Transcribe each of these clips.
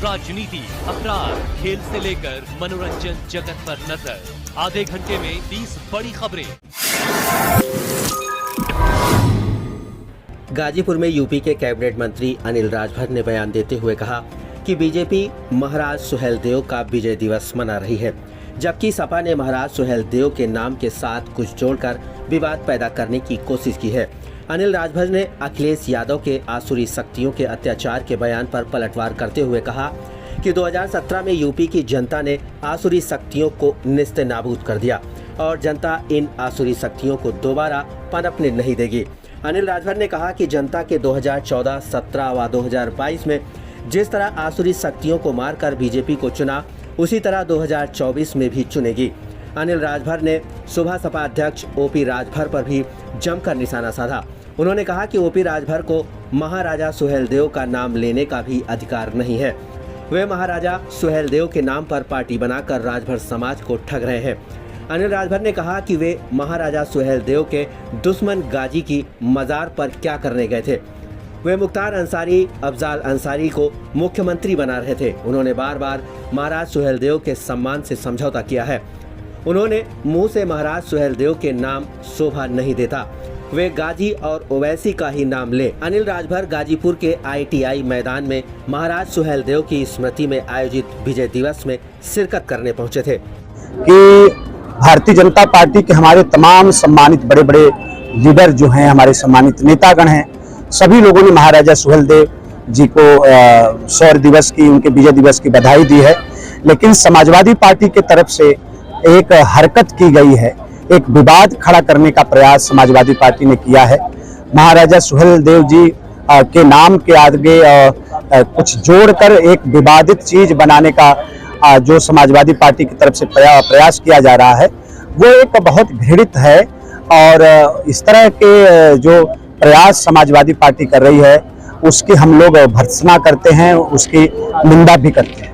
राजनीति, अखबार, खेल से लेकर मनोरंजन जगत पर नजर। आधे घंटे में 30 बड़ी खबरें। गाजीपुर में यूपी के कैबिनेट मंत्री अनिल राजभर ने बयान देते हुए कहा कि बीजेपी महाराज सुहेलदेव का विजय दिवस मना रही है, जबकि सपा ने महाराज सुहेलदेव के नाम के साथ कुछ जोड़कर विवाद पैदा करने की कोशिश की है। अनिल राजभर ने अखिलेश यादव के आसुरी शक्तियों के अत्याचार के बयान पर पलटवार करते हुए कहा कि 2017 में यूपी की जनता ने आसुरी शक्तियों को नेस्तनाबूद कर दिया और जनता इन आसुरी शक्तियों को दोबारा पनपने नहीं देगी। अनिल राजभर ने कहा कि जनता के 2014, 17 व 2022 में जिस तरह आसुरी शक्तियों को मारकर बीजेपी को चुना, उसी तरह 2024 में भी चुनेगी। अनिल राजभर ने सुबह सपा अध्यक्ष ओपी राजभर पर भी जमकर निशाना साधा। उन्होंने कहा कि ओपी राजभर को महाराजा सुहेलदेव का नाम लेने का भी अधिकार नहीं है। वे महाराजा सुहेलदेव के नाम पर पार्टी बनाकर राजभर समाज को ठग रहे हैं। अनिल राजभर ने कहा कि वे महाराजा सुहेलदेव के दुश्मन गाजी की मजार पर क्या करने गए थे। वे मुख्तार अंसारी, अफजाल अंसारी को मुख्यमंत्री बना रहे थे। उन्होंने बार बार महाराज सुहेलदेव के सम्मान से समझौता किया है। उन्होंने मुंह से महाराज सुहेलदेव के नाम शोभा नहीं देता, वे गाजी और ओवैसी का ही नाम ले। अनिल राजभर गाजीपुर के ITI मैदान में महाराज सुहेलदेव की स्मृति में आयोजित विजय दिवस में शिरकत करने पहुंचे थे। कि भारतीय जनता पार्टी के हमारे तमाम सम्मानित बड़े बड़े लीडर जो हैं, हमारे सम्मानित नेतागण हैं, सभी लोगों ने महाराजा सुहेलदेव जी को शौर्य दिवस की, उनके विजय दिवस की बधाई दी है। लेकिन समाजवादी पार्टी के तरफ से एक हरकत की गई है, एक विवाद खड़ा करने का प्रयास समाजवादी पार्टी ने किया है। महाराजा सुहेलदेव जी के नाम के आगे कुछ जोड़कर एक विवादित चीज बनाने का जो समाजवादी पार्टी की तरफ से प्रयास किया जा रहा है, वो एक बहुत घृणित है। और इस तरह के जो प्रयास समाजवादी पार्टी कर रही है, उसकी हम लोग भर्त्सना करते हैं, उसकी निंदा भी करते हैं।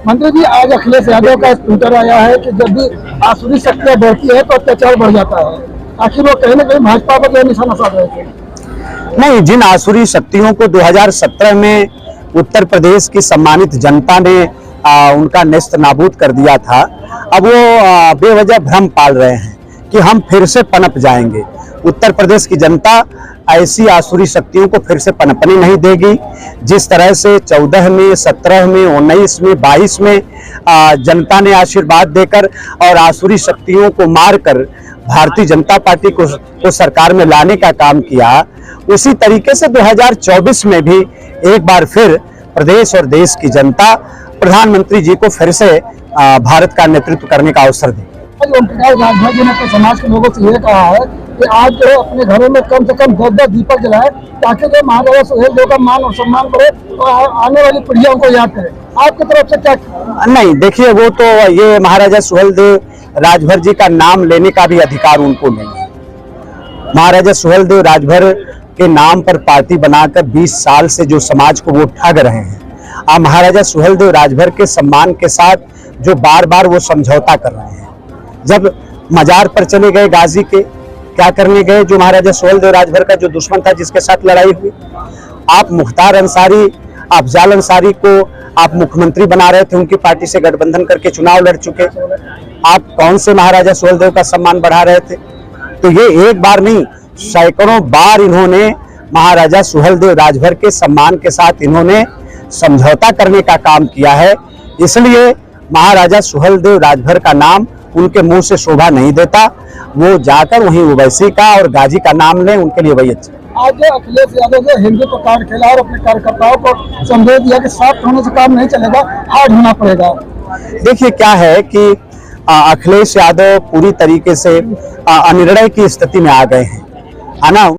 मंत्री जी, आज अखिलेश यादव का ट्विटर आया है कि जब भी आसुरी शक्तियां बढ़ती है तो अत्याचार बढ़ जाता है। आखिर वो कहीं ना कहीं भाजपा पर निशाना साध रहे थे। नहीं, जिन आसुरी शक्तियों को 2017 में उत्तर प्रदेश की सम्मानित जनता ने उनका नेस्त नाबूद कर दिया था, अब वो बेवजह भ्रम पाल रहे हैं कि हम फिर से पनप जाएंगे। उत्तर प्रदेश की जनता ऐसी आसुरी शक्तियों को फिर से पनपने नहीं देगी। जिस तरह से 14 में, 17 में, 19 में, 22 में जनता ने आशीर्वाद देकर और आसुरी शक्तियों को मारकर भारतीय जनता पार्टी को सरकार में लाने का काम किया, उसी तरीके से 2024 में भी एक बार फिर प्रदेश और देश की जनता प्रधानमंत्री जी को फिर से भारत का नेतृत्व करने का अवसर दे। राजभर जी ने अपने समाज के लोगों से ये कहा है कि आज जो अपने घरों में कम से कम 10-10 दीपक जलाए, ताकि जो महाराजा सुहेलदेव का मान और सम्मान करे और आने वाली पीढ़ियों को याद करे। आपकी तरफ से क्या? नहीं, देखिए, वो तो ये महाराजा सुहेलदेव राजभर जी का नाम लेने का भी अधिकार उनको नहीं है। महाराजा सुहेलदेव राजभर के नाम पर पार्टी बनाकर 20 साल से जो समाज को वो ठग रहे हैं, अब महाराजा सुहेलदेव राजभर के सम्मान के साथ जो बार बार वो समझौता कर रहे हैं। जब मजार पर चले गए गाजी के, क्या करने गए? जो महाराजा सुहेलदेव राजभर का जो दुश्मन था, जिसके साथ लड़ाई हुई, आप मुख्तार अंसारी, अफजाल अंसारी को आप मुख्यमंत्री बना रहे थे, उनकी पार्टी से गठबंधन करके चुनाव लड़ चुके। आप कौन से महाराजा सुहेलदेव का सम्मान बढ़ा रहे थे? तो ये एक बार नहीं, सैकड़ों बार इन्होंने महाराजा सुहेलदेव राजभर के सम्मान के साथ इन्होंने समझौता करने का काम किया है। इसलिए महाराजा सुहेलदेव राजभर का नाम उनके मुंह से शोभा नहीं देता। वो जाकर वहीं ओवैसी का और गाजी का नाम लें, उनके लिए वही अच्छा। आज अखिलेश यादव ने हिंदुत्व कार्ड खेला और अपने कार्यकर्ताओं को संदेश दिया कि साथ होने से काम नहीं चलेगा, हार्ड होना पड़ेगा। देखिए, क्या है कि अखिलेश यादव पूरी तरीके से अनिर्णय की स्थिति में आ गए हैं, है ना।